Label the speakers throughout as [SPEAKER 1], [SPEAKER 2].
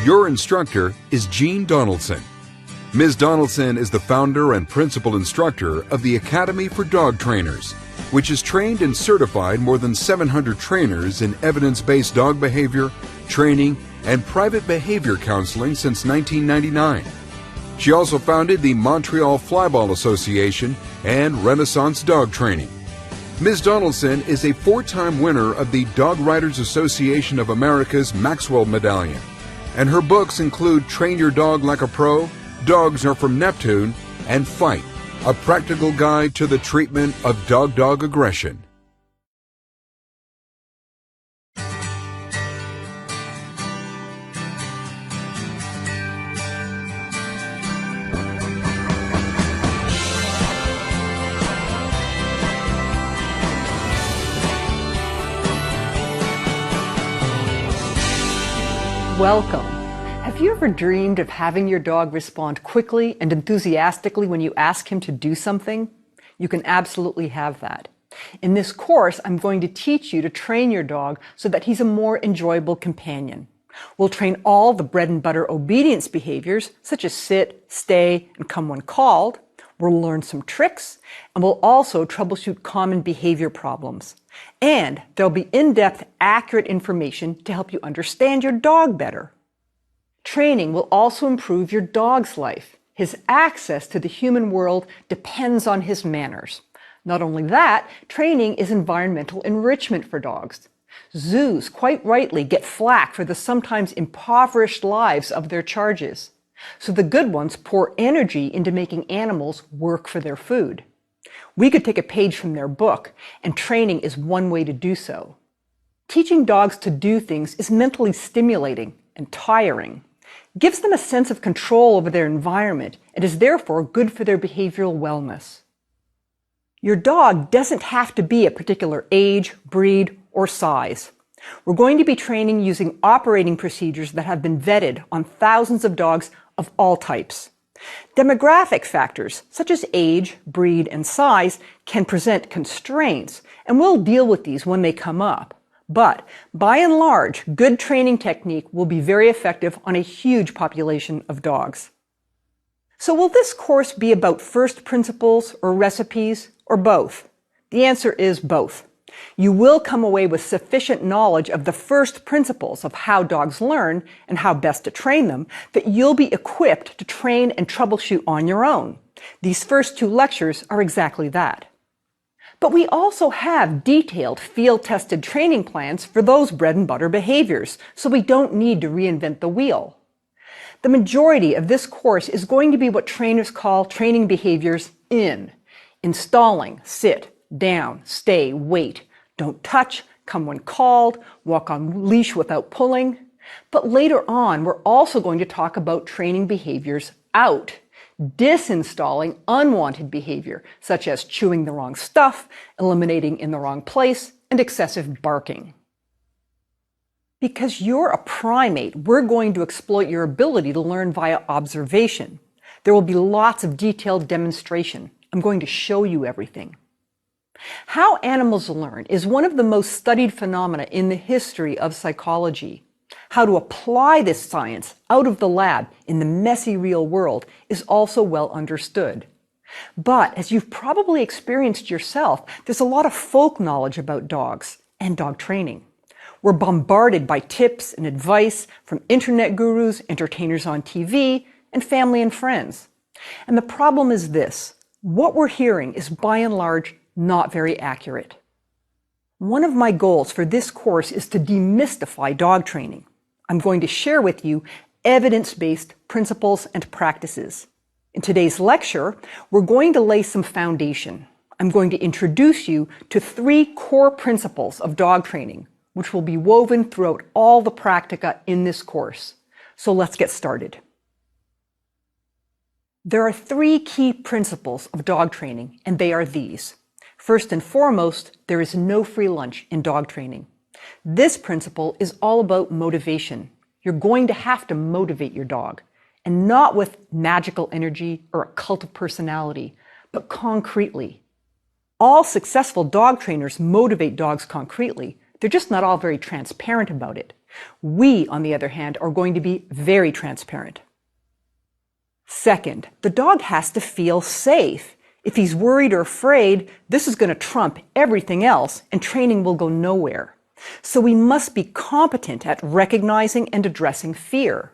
[SPEAKER 1] Your instructor is Jean Donaldson. Ms. Donaldson is the founder and principal instructor of the Academy for Dog Trainers, which has trained and certified more than 700 trainers in evidence-based dog behavior, training, and private behavior counseling since 1999. She also founded the Montreal Flyball Association and Renaissance Dog Training. Ms. Donaldson is a 4-time winner of the Dog Writers Association of America's Maxwell Medallion, and her books include Train Your Dog Like a Pro, Dogs Are From Neptune, and Fight, a practical guide to the treatment of dog-dog aggression.
[SPEAKER 2] Welcome. Have you ever dreamed of having your dog respond quickly and enthusiastically when you ask him to do something? You can absolutely have that. In this course, I'm going to teach you to train your dog so that he's a more enjoyable companion. We'll train all the bread and butter obedience behaviors, such as sit, stay, and come when called. We'll learn some tricks, and we'll also troubleshoot common behavior problems. And there'll be in-depth, accurate information to help you understand your dog better. Training will also improve your dog's life. His access to the human world depends on his manners. Not only that, training is environmental enrichment for dogs. Zoos, quite rightly, get flack for the sometimes impoverished lives of their charges. So the good ones pour energy into making animals work for their food. We could take a page from their book, and training is one way to do so. Teaching dogs to do things is mentally stimulating and tiring. It gives them a sense of control over their environment and is therefore good for their behavioral wellness. Your dog doesn't have to be a particular age, breed, or size. We're going to be training using operating procedures that have been vetted on thousands of dogs of all types. Demographic factors, such as age, breed, and size, can present constraints, and we'll deal with these when they come up. But, by and large, good training technique will be very effective on a huge population of dogs. So will this course be about first principles or recipes, or both? The answer is both. You will come away with sufficient knowledge of the first principles of how dogs learn and how best to train them that you'll be equipped to train and troubleshoot on your own. These first 2 lectures are exactly that. But we also have detailed field-tested training plans for those bread and butter behaviors, so we don't need to reinvent the wheel. The majority of this course is going to be what trainers call training behaviors in. Installing, sit, down, stay, wait, don't touch, come when called, walk on leash without pulling. But later on, we're also going to talk about training behaviors out, disinstalling unwanted behavior, such as chewing the wrong stuff, eliminating in the wrong place, and excessive barking. Because you're a primate, we're going to exploit your ability to learn via observation. There will be lots of detailed demonstration. I'm going to show you everything. How animals learn is one of the most studied phenomena in the history of psychology. How to apply this science out of the lab in the messy real world is also well understood. But as you've probably experienced yourself, there's a lot of folk knowledge about dogs and dog training. We're bombarded by tips and advice from internet gurus, entertainers on TV, and family and friends. And the problem is this: what we're hearing is by and large not very accurate. One of my goals for this course is to demystify dog training. I'm going to share with you evidence-based principles and practices. In today's lecture, we're going to lay some foundation. I'm going to introduce you to 3 core principles of dog training, which will be woven throughout all the practica in this course. So let's get started. There are 3 key principles of dog training, and they are these. First and foremost, there is no free lunch in dog training. This principle is all about motivation. You're going to have to motivate your dog, and not with magical energy or a cult of personality, but concretely. All successful dog trainers motivate dogs concretely. They're just not all very transparent about it. We, on the other hand, are going to be very transparent. Second, the dog has to feel safe. If he's worried or afraid, this is going to trump everything else and training will go nowhere. So we must be competent at recognizing and addressing fear.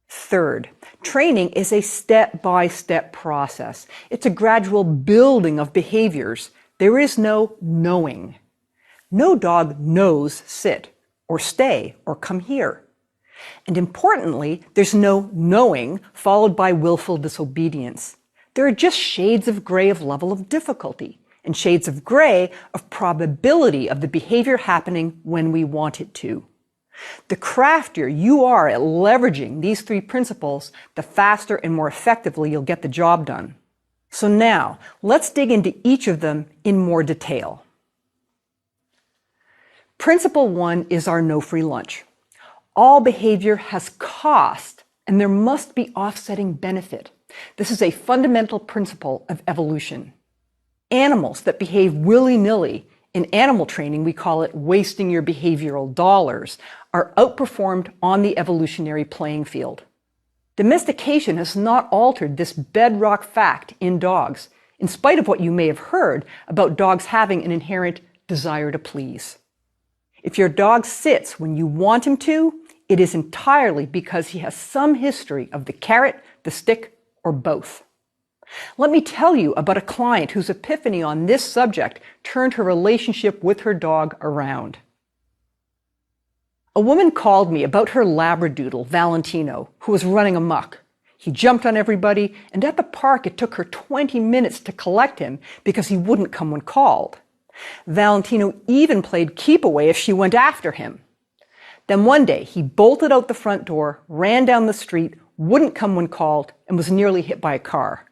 [SPEAKER 2] Third, training is a step-by-step process. It's a gradual building of behaviors. There is no knowing. No dog knows sit or stay or come here. And importantly, there's no knowing followed by willful disobedience. There are just shades of gray of level of difficulty and shades of gray of probability of the behavior happening when we want it to. The craftier you are at leveraging these three principles, the faster and more effectively you'll get the job done. So now, let's dig into each of them in more detail. Principle 1 is our no free lunch. All behavior has cost, and there must be offsetting benefit. This is a fundamental principle of evolution. Animals that behave willy-nilly, in animal training we call it wasting your behavioral dollars, are outperformed on the evolutionary playing field. Domestication has not altered this bedrock fact in dogs, in spite of what you may have heard about dogs having an inherent desire to please. If your dog sits when you want him to, it is entirely because he has some history of the carrot, the stick, or both. Let me tell you about a client whose epiphany on this subject turned her relationship with her dog around. A woman called me about her Labradoodle, Valentino, who was running amok. He jumped on everybody, and at the park it took her 20 minutes to collect him because he wouldn't come when called. Valentino even played keep away if she went after him. Then one day he bolted out the front door, ran down the street, wouldn't come when called, and was nearly hit by a car.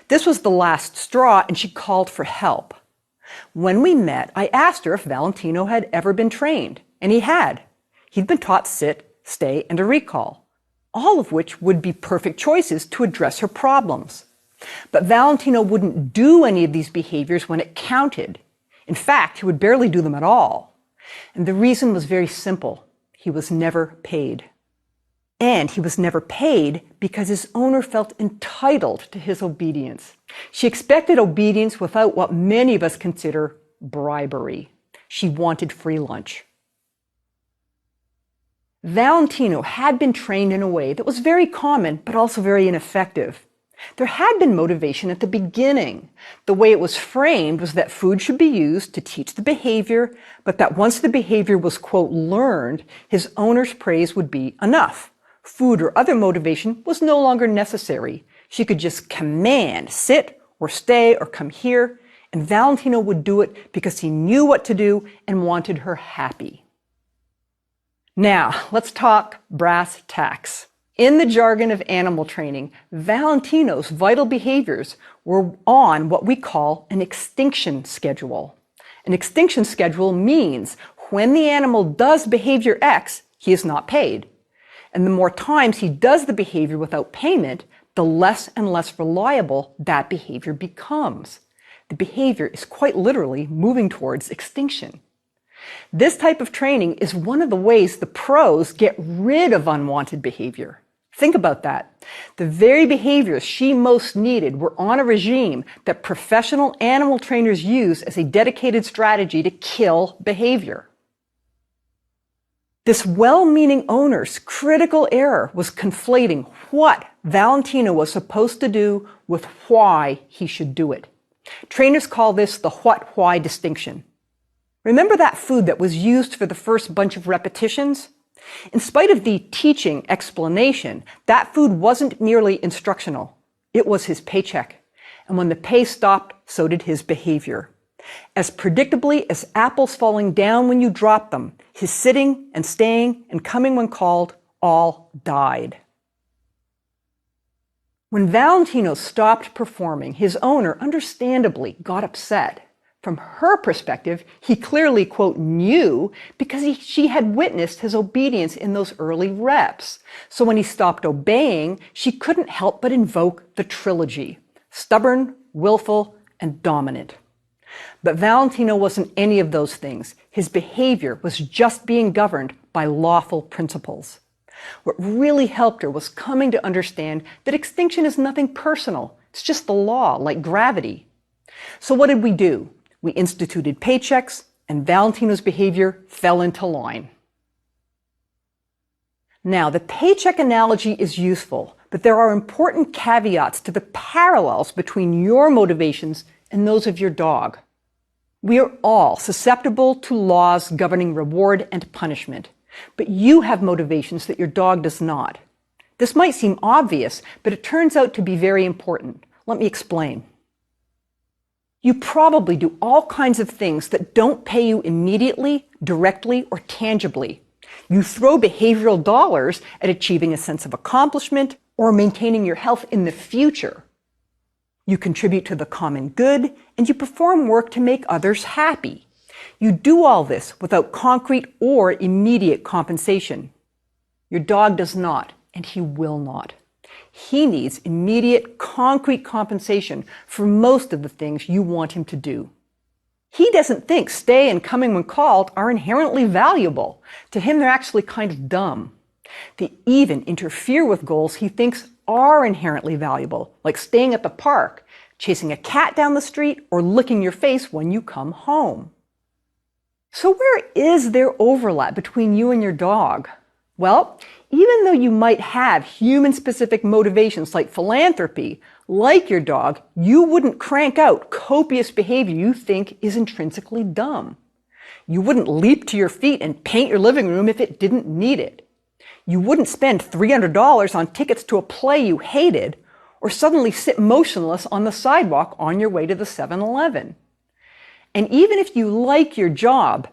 [SPEAKER 2] This was the last straw, and she called for help. When we met, I asked her if Valentino had ever been trained, and he had. He'd been taught sit, stay, and a recall, all of which would be perfect choices to address her problems. But Valentino wouldn't do any of these behaviors when it counted. In fact, he would barely do them at all. And the reason was very simple. He was never paid. And he was never paid because his owner felt entitled to his obedience. She expected obedience without what many of us consider bribery. She wanted free lunch. Valentino had been trained in a way that was very common, but also very ineffective. There had been motivation at the beginning. The way it was framed was that food should be used to teach the behavior, but that once the behavior was, quote, learned, his owner's praise would be enough. Food or other motivation was no longer necessary. She could just command, sit or stay or come here, and Valentino would do it because he knew what to do and wanted her happy. Now, let's talk brass tacks. In the jargon of animal training, Valentino's vital behaviors were on what we call an extinction schedule. An extinction schedule means when the animal does behavior X, he is not paid. And the more times he does the behavior without payment, the less and less reliable that behavior becomes. The behavior is quite literally moving towards extinction. This type of training is one of the ways the pros get rid of unwanted behavior. Think about that. The very behaviors she most needed were on a regime that professional animal trainers use as a dedicated strategy to kill behavior. This well-meaning owner's critical error was conflating what Valentino was supposed to do with why he should do it. Trainers call this the what-why distinction. Remember that food that was used for the first bunch of repetitions? In spite of the teaching explanation, that food wasn't merely instructional. It was his paycheck. And when the pay stopped, so did his behavior. As predictably as apples falling down when you drop them, his sitting and staying and coming when called all died. When Valentino stopped performing, his owner understandably got upset. From her perspective, he clearly, quote, knew because she had witnessed his obedience in those early reps. So when he stopped obeying, she couldn't help but invoke the trilogy: stubborn, willful, and dominant. But Valentino wasn't any of those things. His behavior was just being governed by lawful principles. What really helped her was coming to understand that extinction is nothing personal. It's just the law, like gravity. So what did we do? We instituted paychecks, and Valentino's behavior fell into line. Now, the paycheck analogy is useful, but there are important caveats to the parallels between your motivations and those of your dog. We are all susceptible to laws governing reward and punishment, but you have motivations that your dog does not. This might seem obvious, but it turns out to be very important. Let me explain. You probably do all kinds of things that don't pay you immediately, directly, or tangibly. You throw behavioral dollars at achieving a sense of accomplishment or maintaining your health in the future. You contribute to the common good, and you perform work to make others happy. You do all this without concrete or immediate compensation. Your dog does not, and he will not. He needs immediate, concrete compensation for most of the things you want him to do. He doesn't think stay and coming when called are inherently valuable. To him, they're actually kind of dumb. They even interfere with goals he thinks are inherently valuable, like staying at the park, chasing a cat down the street, or licking your face when you come home. So where is there overlap between you and your dog? Well, even though you might have human-specific motivations like philanthropy, like your dog, you wouldn't crank out copious behavior you think is intrinsically dumb. You wouldn't leap to your feet and paint your living room if it didn't need it. You wouldn't spend $300 on tickets to a play you hated, or suddenly sit motionless on the sidewalk on your way to the 7-Eleven. And even if you like your job,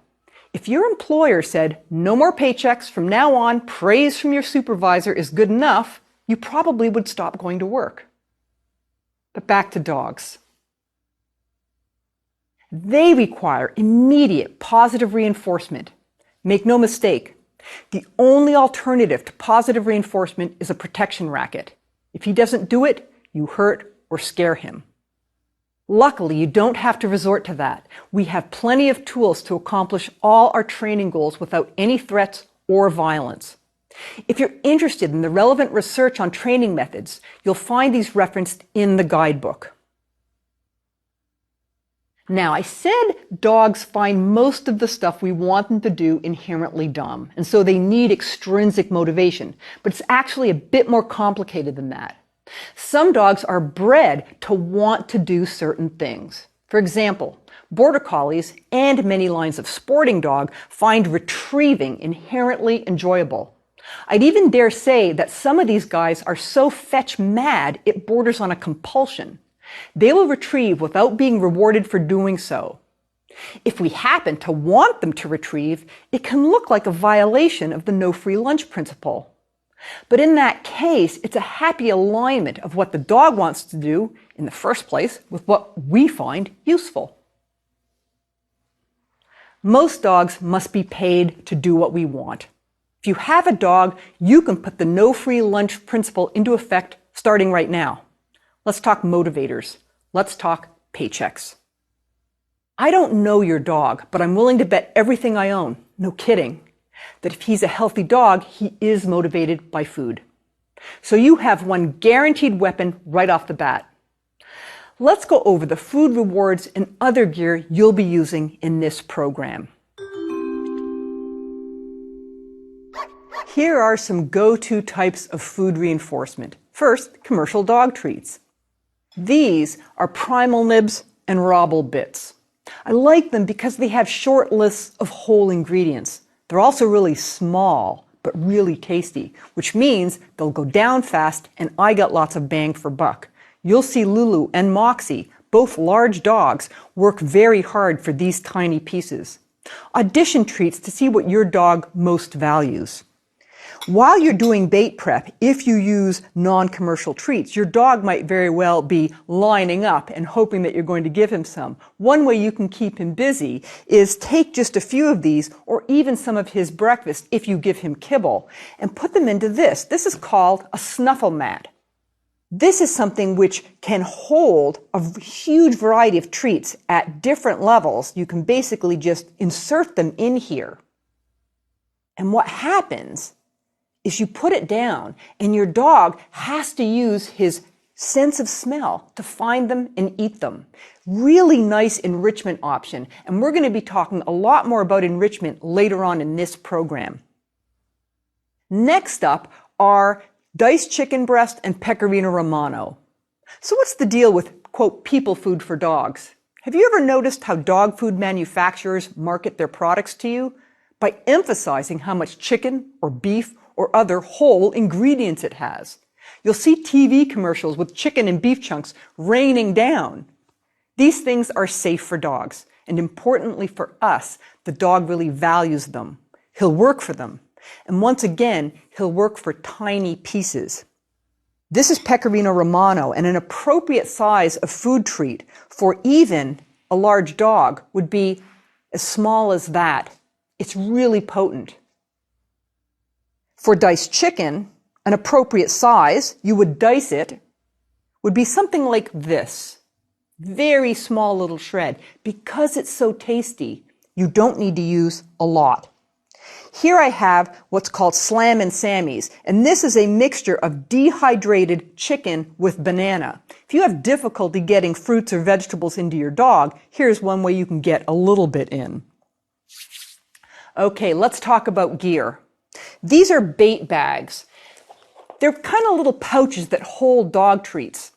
[SPEAKER 2] if your employer said, no more paychecks, from now on, praise from your supervisor is good enough, you probably would stop going to work. But back to dogs. They require immediate positive reinforcement. Make no mistake, the only alternative to positive reinforcement is a protection racket. If he doesn't do it, you hurt or scare him. Luckily, you don't have to resort to that. We have plenty of tools to accomplish all our training goals without any threats or violence. If you're interested in the relevant research on training methods, you'll find these referenced in the guidebook. Now, I said dogs find most of the stuff we want them to do inherently dumb, and so they need extrinsic motivation, but it's actually a bit more complicated than that. Some dogs are bred to want to do certain things. For example, Border Collies and many lines of sporting dog find retrieving inherently enjoyable. I'd even dare say that some of these guys are so fetch mad it borders on a compulsion. They will retrieve without being rewarded for doing so. If we happen to want them to retrieve, it can look like a violation of the no free lunch principle. But in that case, it's a happy alignment of what the dog wants to do in the first place with what we find useful. Most dogs must be paid to do what we want. If you have a dog, you can put the no free lunch principle into effect starting right now. Let's talk motivators. Let's talk paychecks. I don't know your dog, but I'm willing to bet everything I own, no kidding, that if he's a healthy dog, he is motivated by food. So you have one guaranteed weapon right off the bat. Let's go over the food rewards and other gear you'll be using in this program. Here are some go-to types of food reinforcement. First, commercial dog treats. These are Primal Nibs and Robble Bits. I like them because they have short lists of whole ingredients. They're also really small, but really tasty, which means they'll go down fast and I got lots of bang for buck. You'll see Lulu and Moxie, both large dogs, work very hard for these tiny pieces. Audition treats to see what your dog most values. While you're doing bait prep, if you use non-commercial treats, your dog might very well be lining up and hoping that you're going to give him some. One way you can keep him busy is take just a few of these, or even some of his breakfast if you give him kibble, and put them into this. This is called a snuffle mat. This is something which can hold a huge variety of treats at different levels. You can basically just insert them in here. And what happens is you put it down and your dog has to use his sense of smell to find them and eat them. Really nice enrichment option. And we're going to be talking a lot more about enrichment later on in this program. Next up are diced chicken breast and pecorino romano. So what's the deal with, quote, people food for dogs? Have you ever noticed how dog food manufacturers market their products to you? By emphasizing how much chicken or beef or other whole ingredients it has. You'll see TV commercials with chicken and beef chunks raining down. These things are safe for dogs, and importantly for us, the dog really values them. He'll work for them. And once again, he'll work for tiny pieces. This is pecorino romano, and an appropriate size of food treat for even a large dog would be as small as that. It's really potent. For diced chicken, an appropriate size, you would dice it, would be something like this. Very small little shred. Because it's so tasty, you don't need to use a lot. Here I have what's called Slam and Sammy's, and this is a mixture of dehydrated chicken with banana. If you have difficulty getting fruits or vegetables into your dog, here's one way you can get a little bit in. Okay, let's talk about gear. These are bait bags. They're kind of little pouches that hold dog treats.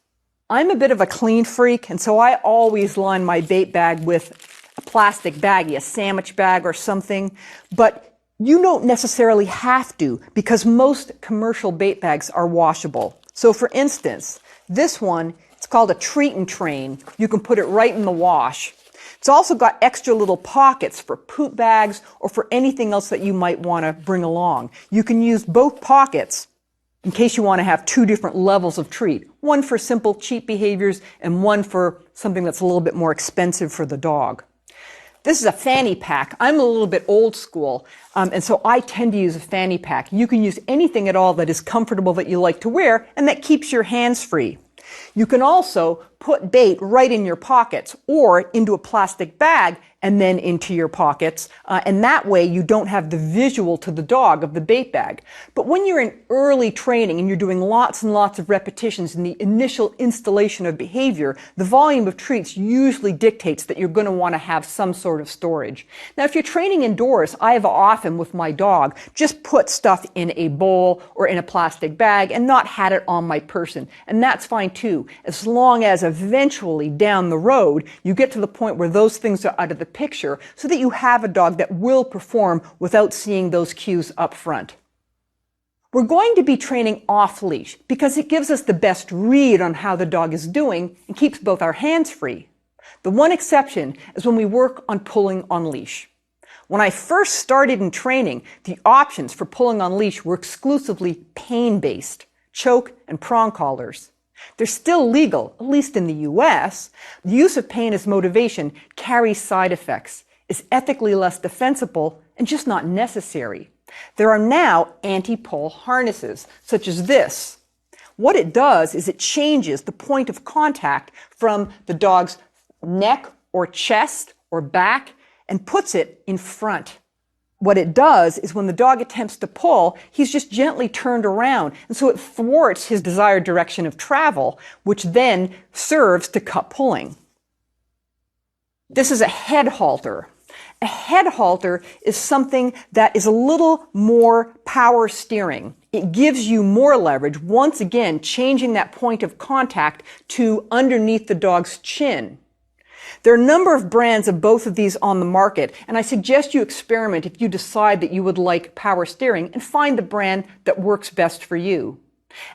[SPEAKER 2] I'm a bit of a clean freak, and so I always line my bait bag with a plastic baggie, a sandwich bag or something, but you don't necessarily have to because most commercial bait bags are washable. So for instance, this one, it's called a treat and train. You can put it right in the wash. It's also got extra little pockets for poop bags or for anything else that you might want to bring along. You can use both pockets in case you want to have two different levels of treat. One for simple, cheap behaviors and one for something that's a little bit more expensive for the dog. This is a fanny pack. I'm a little bit old school, and so I tend to use a fanny pack. You can use anything at all that is comfortable that you like to wear and that keeps your hands free. You can also put bait right in your pockets or into a plastic bag and then into your pockets. And that way you don't have the visual to the dog of the bait bag. But when you're in early training and you're doing lots and lots of repetitions in the initial installation of behavior, the volume of treats usually dictates that you're going to want to have some sort of storage. Now, if you're training indoors, I have often with my dog just put stuff in a bowl or in a plastic bag and not had it on my person. And that's fine too, as long as eventually down the road you get to the point where those things are out of the picture so that you have a dog that will perform without seeing those cues up front. We're going to be training off leash because it gives us the best read on how the dog is doing and keeps both our hands free. The one exception is when we work on pulling on leash. When I first started in training, the options for pulling on leash were exclusively pain-based, choke and prong collars. They're still legal, at least in the US. The use of pain as motivation carries side effects, is ethically less defensible, and just not necessary. There are now anti-pull harnesses, such as this. What it does is it changes the point of contact from the dog's neck or chest or back and puts it in front. What it does is when the dog attempts to pull, he's just gently turned around. And so it thwarts his desired direction of travel, which then serves to cut pulling. This is a head halter. A head halter is something that is a little more power steering. It gives you more leverage, once again, changing that point of contact to underneath the dog's chin. There are a number of brands of both of these on the market, and I suggest you experiment if you decide that you would like power steering and find the brand that works best for you.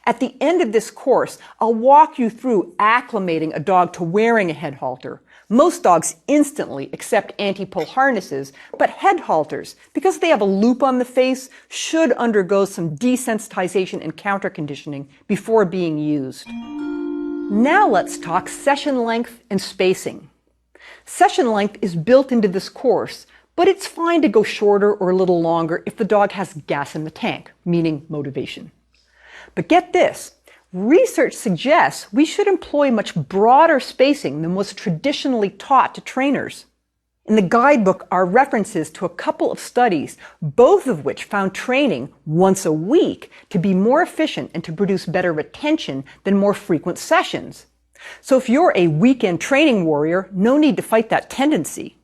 [SPEAKER 2] At the end of this course, I'll walk you through acclimating a dog to wearing a head halter. Most dogs instantly accept anti-pull harnesses, but head halters, because they have a loop on the face, should undergo some desensitization and counter-conditioning before being used. Now let's talk session length and spacing. Session length is built into this course, but it's fine to go shorter or a little longer if the dog has gas in the tank, meaning motivation. But get this, Research suggests we should employ much broader spacing than was traditionally taught to trainers. In the guidebook are references to a couple of studies, both of which found training once a week to be more efficient and to produce better retention than more frequent sessions. So if you're a weekend training warrior, no need to fight that tendency.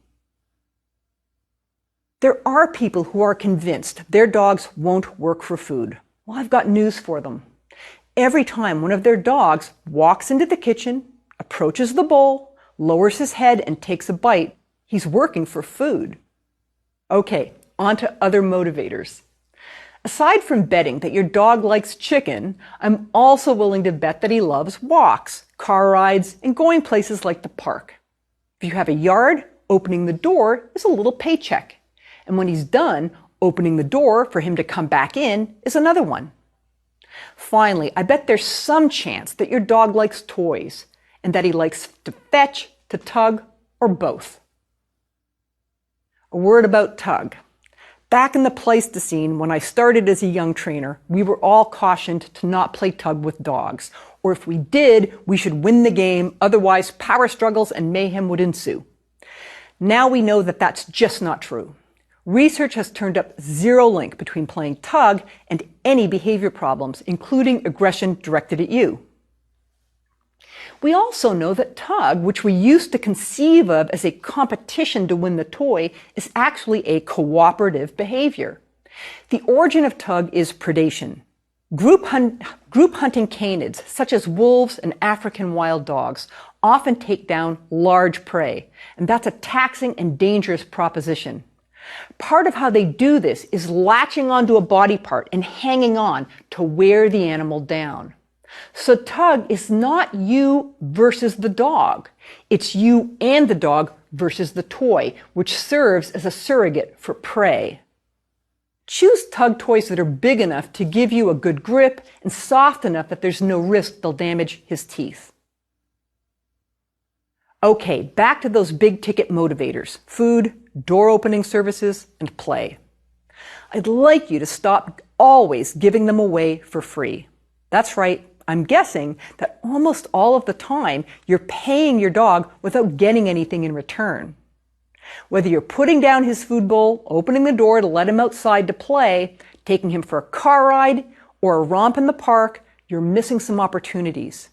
[SPEAKER 2] There are people who are convinced their dogs won't work for food. Well, I've got news for them. Every time one of their dogs walks into the kitchen, approaches the bowl, lowers his head and takes a bite, he's working for food. Okay, on to other motivators. Aside from betting that your dog likes chicken, I'm also willing to bet that he loves walks, car rides, and going places like the park. If you have a yard, opening the door is a little paycheck. And when he's done, opening the door for him to come back in is another one. Finally, I bet there's some chance that your dog likes toys and that he likes to fetch, to tug, or both. A word about tug. Back in the Pleistocene, when I started as a young trainer, we were all cautioned to not play tug with dogs, or if we did, we should win the game, otherwise power struggles and mayhem would ensue. Now we know that that's just not true. Research has turned up zero link between playing tug and any behavior problems, including aggression directed at you. We also know that tug, which we used to conceive of as a competition to win the toy, is actually a cooperative behavior. The origin of tug is predation. Group hunting canids, such as wolves and African wild dogs, often take down large prey, and that's a taxing and dangerous proposition. Part of how they do this is latching onto a body part and hanging on to wear the animal down. So tug is not you versus the dog. It's you and the dog versus the toy, which serves as a surrogate for prey. Choose tug toys that are big enough to give you a good grip and soft enough that there's no risk they'll damage his teeth. Okay, back to those big ticket motivators: food, door opening services, and play. I'd like you to stop always giving them away for free. That's right, I'm guessing that almost all of the time you're paying your dog without getting anything in return. Whether you're putting down his food bowl, opening the door to let him outside to play, taking him for a car ride, or a romp in the park, you're missing some opportunities.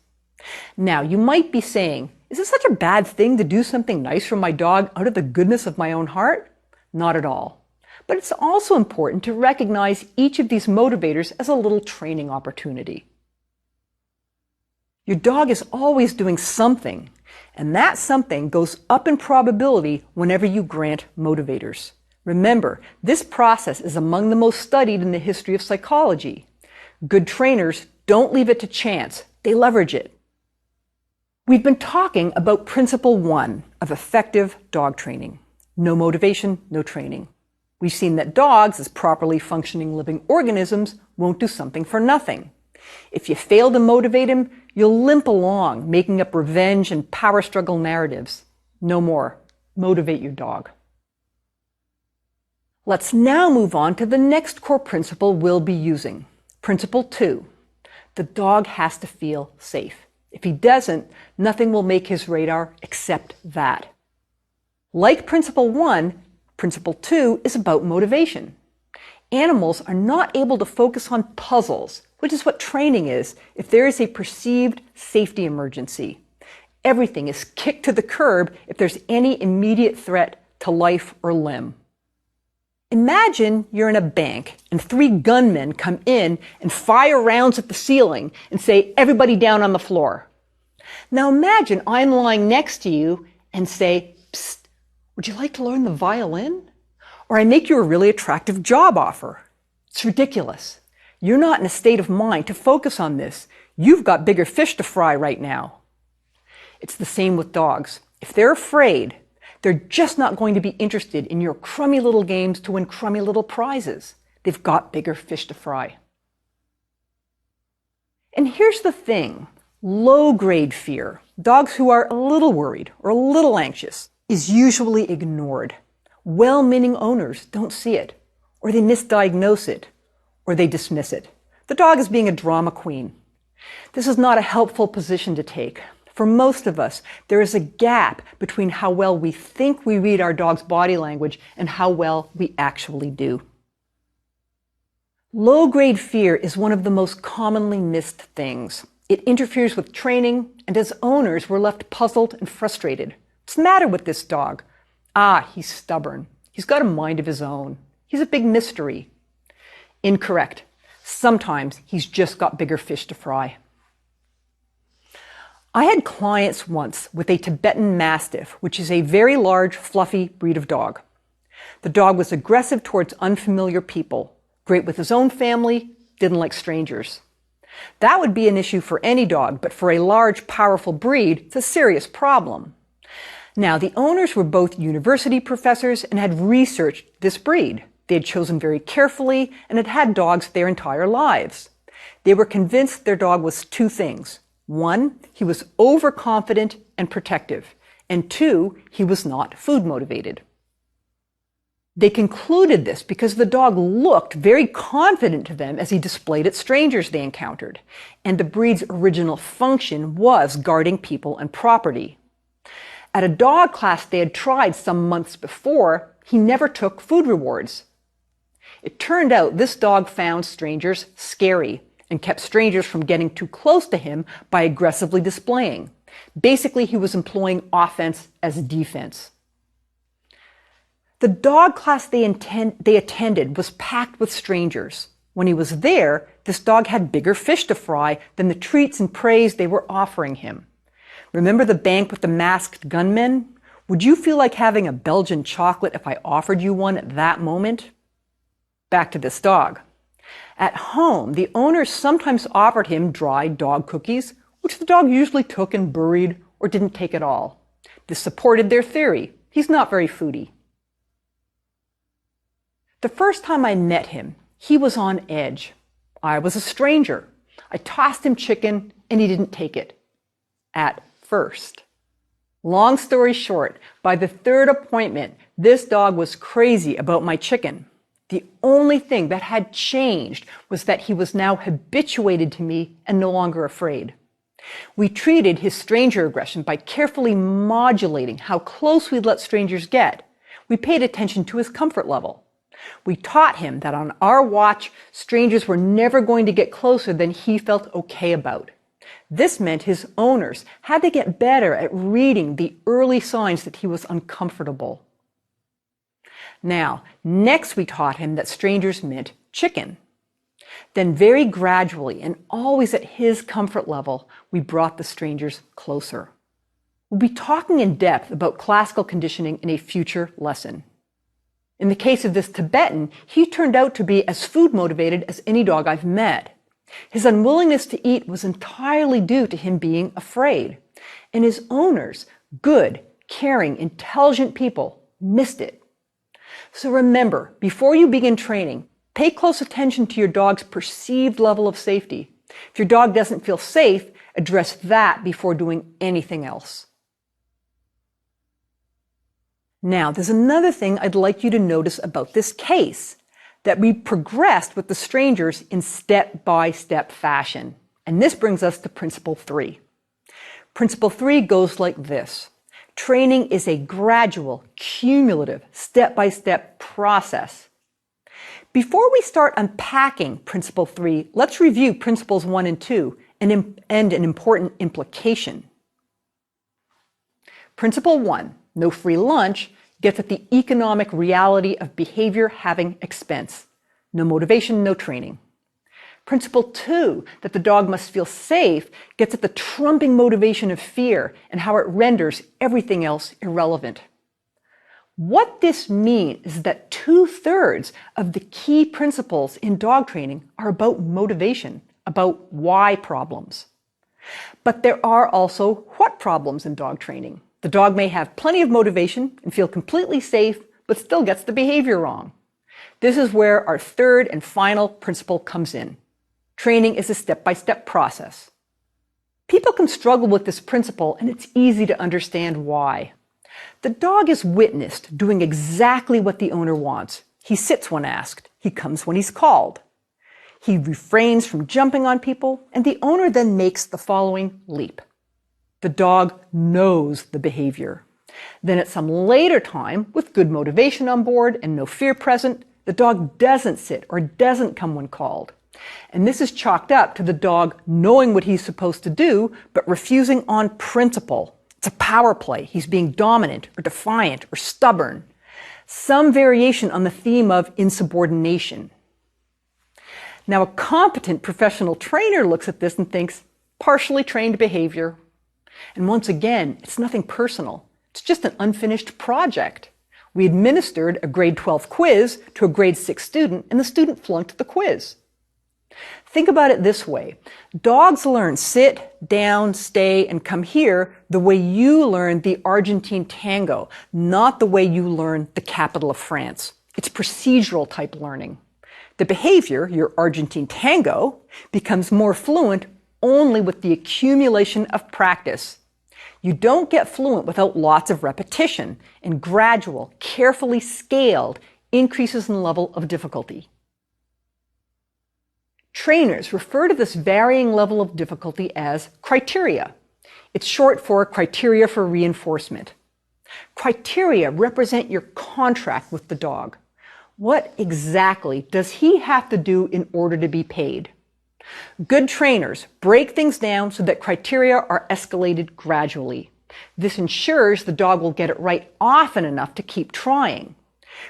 [SPEAKER 2] Now, you might be saying, is it such a bad thing to do something nice for my dog out of the goodness of my own heart? Not at all. But it's also important to recognize each of these motivators as a little training opportunity. Your dog is always doing something, and that something goes up in probability whenever you grant motivators. Remember, this process is among the most studied in the history of psychology. Good trainers don't leave it to chance, they leverage it. We've been talking about principle 1 of effective dog training. No motivation, no training. We've seen that dogs, as properly functioning living organisms, won't do something for nothing. If you fail to motivate him, you'll limp along, making up revenge and power struggle narratives. No more. Motivate your dog. Let's now move on to the next core principle we'll be using. Principle 2. The dog has to feel safe. If he doesn't, nothing will make his radar except that. Like principle 1, principle 2 is about motivation. Animals are not able to focus on puzzles, which is what training is, if there is a perceived safety emergency. Everything is kicked to the curb if there's any immediate threat to life or limb. Imagine you're in a bank and 3 gunmen come in and fire rounds at the ceiling and say, "Everybody down on the floor." Now imagine I'm lying next to you and say, "Psst, would you like to learn the violin?" Or I make you a really attractive job offer. It's ridiculous. You're not in a state of mind to focus on this. You've got bigger fish to fry right now. It's the same with dogs. If they're afraid, they're just not going to be interested in your crummy little games to win crummy little prizes. They've got bigger fish to fry. And here's the thing. Low-grade fear, dogs who are a little worried or a little anxious, is usually ignored. Well-meaning owners don't see it, or they misdiagnose it, or they dismiss it. The dog is being a drama queen. This is not a helpful position to take. For most of us, there is a gap between how well we think we read our dog's body language and how well we actually do. Low-grade fear is one of the most commonly missed things. It interferes with training, and as owners, we're left puzzled and frustrated. What's the matter with this dog? He's stubborn. He's got a mind of his own. He's a big mystery. Incorrect. Sometimes he's just got bigger fish to fry. I had clients once with a Tibetan Mastiff, which is a very large, fluffy breed of dog. The dog was aggressive towards unfamiliar people, great with his own family, didn't like strangers. That would be an issue for any dog, but for a large, powerful breed, it's a serious problem. Now, the owners were both university professors and had researched this breed. They had chosen very carefully and had had dogs their entire lives. They were convinced their dog was two things. One, he was overconfident and protective. And two, he was not food motivated. They concluded this because the dog looked very confident to them as he displayed at strangers they encountered. And the breed's original function was guarding people and property. At a dog class they had tried some months before, he never took food rewards. It turned out this dog found strangers scary and kept strangers from getting too close to him by aggressively displaying. Basically, he was employing offense as defense. The dog class they attended was packed with strangers. When he was there, this dog had bigger fish to fry than the treats and praise they were offering him. Remember the bank with the masked gunmen? Would you feel like having a Belgian chocolate if I offered you one at that moment? Back to this dog. At home, the owners sometimes offered him dried dog cookies, which the dog usually took and buried or didn't take at all. This supported their theory. He's not very foodie. The first time I met him, he was on edge. I was a stranger. I tossed him chicken and he didn't take it. At first. Long story short, by the third appointment, this dog was crazy about my chicken. The only thing that had changed was that he was now habituated to me and no longer afraid. We treated his stranger aggression by carefully modulating how close we'd let strangers get. We paid attention to his comfort level. We taught him that on our watch, strangers were never going to get closer than he felt okay about. This meant his owners had to get better at reading the early signs that he was uncomfortable. Now, next we taught him that strangers meant chicken. Then very gradually and always at his comfort level, we brought the strangers closer. We'll be talking in depth about classical conditioning in a future lesson. In the case of this Tibetan, he turned out to be as food motivated as any dog I've met. His unwillingness to eat was entirely due to him being afraid. And his owners, good, caring, intelligent people, missed it. So remember, before you begin training, pay close attention to your dog's perceived level of safety. If your dog doesn't feel safe, address that before doing anything else. Now, there's another thing I'd like you to notice about this case, that we progressed with the strangers in step-by-step fashion. And this brings us to Principle 3. Principle 3 goes like this. Training is a gradual, cumulative, step-by-step process. Before we start unpacking Principle 3, let's review Principles 1 and 2 and an important implication. Principle 1, no free lunch, gets at the economic reality of behavior having expense. No motivation, no training. Principle 2, that the dog must feel safe, gets at the trumping motivation of fear and how it renders everything else irrelevant. What this means is that 2/3 of the key principles in dog training are about motivation, about why problems. But there are also what problems in dog training. The dog may have plenty of motivation and feel completely safe, but still gets the behavior wrong. This is where our third and final principle comes in. Training is a step-by-step process. People can struggle with this principle, and it's easy to understand why. The dog is witnessed doing exactly what the owner wants. He sits when asked. He comes when he's called. He refrains from jumping on people, and the owner then makes the following leap. The dog knows the behavior. Then at some later time, with good motivation on board and no fear present, the dog doesn't sit or doesn't come when called. And this is chalked up to the dog knowing what he's supposed to do, but refusing on principle. It's a power play. He's being dominant or defiant or stubborn. Some variation on the theme of insubordination. Now, a competent professional trainer looks at this and thinks, partially trained behavior. And once again, it's nothing personal. It's just an unfinished project. We administered a grade 12 quiz to a grade 6 student, and the student flunked the quiz. Think about it this way. Dogs learn sit, down, stay, and come here the way you learn the Argentine tango, not the way you learn the capital of France. It's procedural type learning. The behavior, your Argentine tango, becomes more fluent only with the accumulation of practice. You don't get fluent without lots of repetition and gradual, carefully scaled increases in level of difficulty. Trainers refer to this varying level of difficulty as criteria. It's short for criteria for reinforcement. Criteria represent your contract with the dog. What exactly does he have to do in order to be paid? Good trainers break things down so that criteria are escalated gradually. This ensures the dog will get it right often enough to keep trying.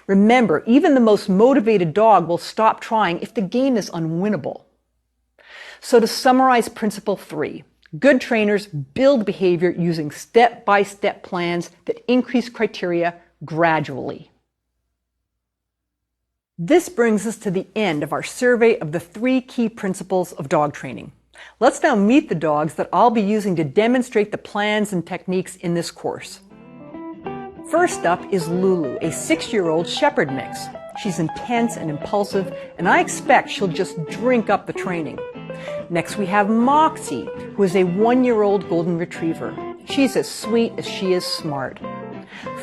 [SPEAKER 2] Remember, even the most motivated dog will stop trying if the game is unwinnable. So to summarize principle 3, good trainers build behavior using step-by-step plans that increase criteria gradually. This brings us to the end of our survey of the 3 key principles of dog training. Let's now meet the dogs that I'll be using to demonstrate the plans and techniques in this course. First up is Lulu, a 6-year-old shepherd mix. She's intense and impulsive, and I expect she'll just drink up the training. Next we have Moxie, who is a 1-year-old golden retriever. She's as sweet as she is smart.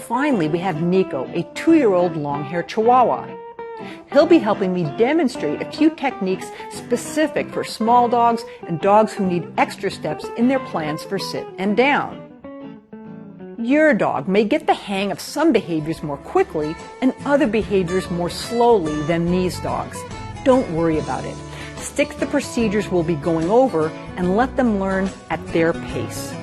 [SPEAKER 2] Finally, we have Nico, a 2-year-old long-haired Chihuahua. He'll be helping me demonstrate a few techniques specific for small dogs and dogs who need extra steps in their plans for sit and down. Your dog may get the hang of some behaviors more quickly and other behaviors more slowly than these dogs. Don't worry about it. Stick to the procedures we'll be going over and let them learn at their pace.